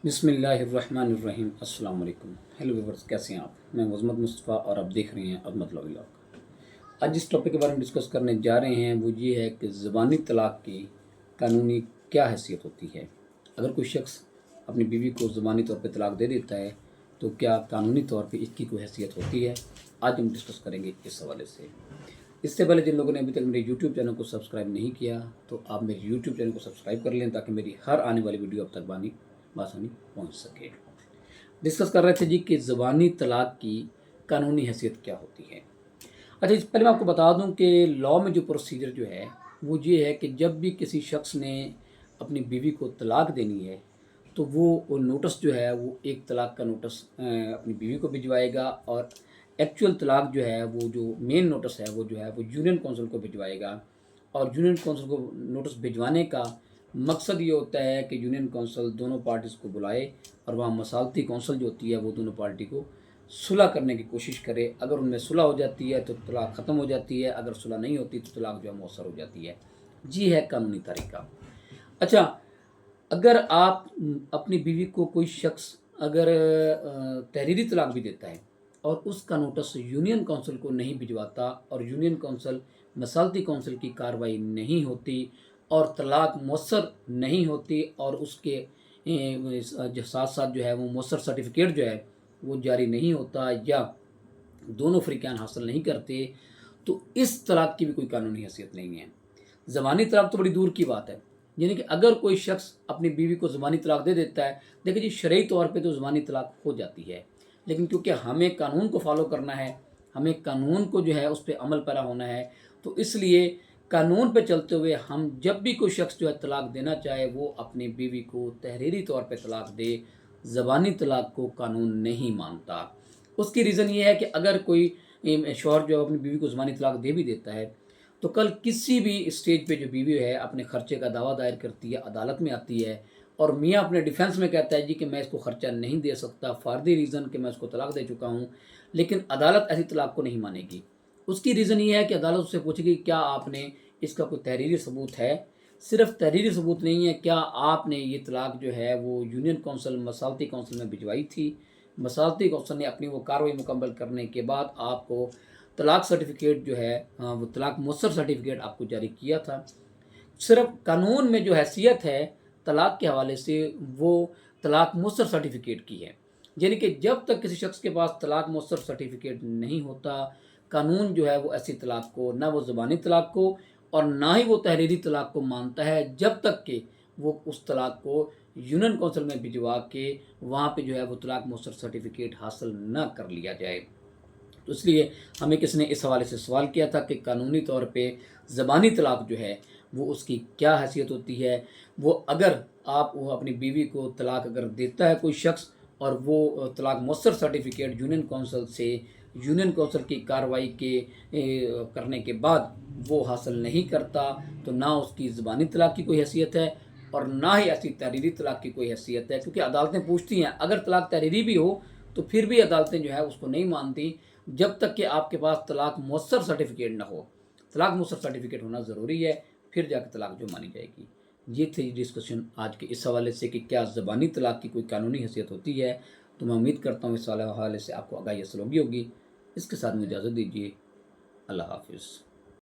بسم اللہ الرحمن الرحیم۔ السلام علیکم۔ ہیلو ویورز، کیسے ہیں آپ؟ میں عظمت مصطفیٰ اور آپ دیکھ رہے ہیں عظمت ولاگ۔ آج جس ٹاپک کے بارے میں ڈسکس کرنے جا رہے ہیں وہ یہ ہے کہ زبانی طلاق کی قانونی کیا حیثیت ہوتی ہے۔ اگر کوئی شخص اپنی بیوی کو زبانی طور پہ طلاق دے دیتا ہے تو کیا قانونی طور پہ اس کی کوئی حیثیت ہوتی ہے؟ آج ہم ڈسکس کریں گے اس حوالے سے۔ اس سے پہلے جن لوگوں نے ابھی تک میرے یوٹیوب چینل کو سبسکرائب نہیں کیا تو آپ میرے یوٹیوب چینل کو سبسکرائب کر لیں تاکہ میری ہر آنے والی ویڈیو اب تک بآسانی پہنچ سکے۔ ڈسکس کر رہے تھے جی کہ زبانی طلاق کی قانونی حیثیت کیا ہوتی ہے۔ اچھا، اس پہلے میں آپ کو بتا دوں کہ لا میں جو پروسیجر جو ہے وہ یہ ہے کہ جب بھی کسی شخص نے اپنی بیوی کو طلاق دینی ہے تو وہ نوٹس جو ہے وہ ایک طلاق کا نوٹس اپنی بیوی کو بھجوائے گا، اور ایکچوئل طلاق جو ہے وہ جو مین نوٹس ہے وہ یونین کونسل کو بھجوائے گا۔ اور یونین کونسل کو نوٹس بھجوانے کا مقصد یہ ہوتا ہے کہ یونین کونسل دونوں پارٹیز کو بلائے اور وہاں مصالحتی کونسل جو ہوتی ہے وہ دونوں پارٹی کو صلح کرنے کی کوشش کرے۔ اگر ان میں صلح ہو جاتی ہے تو طلاق ختم ہو جاتی ہے، اگر صلح نہیں ہوتی تو طلاق جو ہے مؤثر ہو جاتی ہے۔ جی ہے قانونی طریقہ۔ اچھا، اگر آپ اپنی بیوی کو کوئی شخص اگر تحریری طلاق بھی دیتا ہے اور اس کا نوٹس یونین کونسل کو نہیں بھجواتا اور یونین کونسل مصالحتی کونسل کی کارروائی نہیں ہوتی اور طلاق مؤثر نہیں ہوتی اور اس کے ساتھ ساتھ جو ہے وہ مؤثر سرٹیفکیٹ جو ہے وہ جاری نہیں ہوتا یا دونوں فریقین حاصل نہیں کرتے تو اس طلاق کی بھی کوئی قانونی حیثیت نہیں ہے۔ زبانی طلاق تو بڑی دور کی بات ہے، یعنی کہ اگر کوئی شخص اپنی بیوی کو زبانی طلاق دے دیتا ہے، دیکھیں جی شرعی طور پہ تو زبانی طلاق ہو جاتی ہے، لیکن کیونکہ ہمیں قانون کو فالو کرنا ہے، ہمیں قانون کو جو ہے اس پہ عمل پیرا ہونا ہے، تو اس لیے قانون پہ چلتے ہوئے ہم جب بھی کوئی شخص جو ہے طلاق دینا چاہے وہ اپنی بیوی کو تحریری طور پہ طلاق دے، زبانی طلاق کو قانون نہیں مانتا۔ اس کی ریزن یہ ہے کہ اگر کوئی شوہر جو اپنی بیوی کو زبانی طلاق دے بھی دیتا ہے تو کل کسی بھی اسٹیج پہ جو بیوی ہے اپنے خرچے کا دعویٰ دائر کرتی ہے، عدالت میں آتی ہے اور میاں اپنے ڈیفنس میں کہتا ہے جی کہ میں اس کو خرچہ نہیں دے سکتا فار دی ریزن کہ میں اس کو طلاق دے چکا ہوں، لیکن عدالت ایسی طلاق کو نہیں مانے گی۔ اس کی ریزن یہ ہے کہ عدالت اس سے پوچھے گی کیا آپ نے اس کا کوئی تحریری ثبوت ہے؟ صرف تحریری ثبوت نہیں ہے، کیا آپ نے یہ طلاق جو ہے وہ یونین کونسل مصالحتی کونسل میں بھجوائی تھی؟ مصالحتی کونسل نے اپنی وہ کارروائی مکمل کرنے کے بعد آپ کو طلاق سرٹیفکیٹ جو ہے وہ طلاق مؤثر سرٹیفکیٹ آپ کو جاری کیا تھا۔ صرف قانون میں جو حیثیت ہے طلاق کے حوالے سے وہ طلاق مؤثر سرٹیفکیٹ کی ہے، یعنی کہ جب تک کسی شخص کے پاس طلاق مؤثر سرٹیفکیٹ نہیں ہوتا، قانون جو ہے وہ ایسی طلاق کو نہ وہ زبانی طلاق کو اور نہ ہی وہ تحریری طلاق کو مانتا ہے جب تک کہ وہ اس طلاق کو یونین کونسل میں بھجوا کے وہاں پہ جو ہے وہ طلاق مؤثر سرٹیفکیٹ حاصل نہ کر لیا جائے۔ تو اس لیے ہمیں کس نے اس حوالے سے سوال کیا تھا کہ قانونی طور پہ زبانی طلاق جو ہے وہ اس کی کیا حیثیت ہوتی ہے۔ وہ اگر وہ اپنی بیوی کو طلاق اگر دیتا ہے کوئی شخص اور وہ طلاق مؤثر سرٹیفکیٹ یونین کونسل سے یونین کونسل کی کارروائی کے کرنے کے بعد وہ حاصل نہیں کرتا تو نہ اس کی زبانی طلاق کی کوئی حیثیت ہے اور نہ ہی ایسی تحریری طلاق کی کوئی حیثیت ہے، کیونکہ عدالتیں پوچھتی ہیں اگر طلاق تحریری بھی ہو تو پھر بھی عدالتیں جو ہے اس کو نہیں مانتی جب تک کہ آپ کے پاس طلاق مؤثر سرٹیفکیٹ نہ ہو۔ طلاق مؤثر سرٹیفکیٹ ہونا ضروری ہے، پھر جا کے طلاق جو مانی جائے گی۔ یہ تھی ڈسکشن آج کے اس حوالے سے کہ کیا زبانی طلاق کی کوئی قانونی حیثیت ہوتی ہے، تو میں امید کرتا ہوں اس حوالے سے آپ کو آگاہی حاصل ہوگی۔ اس کے ساتھ مجھے اجازت دیجیے۔ اللہ حافظ۔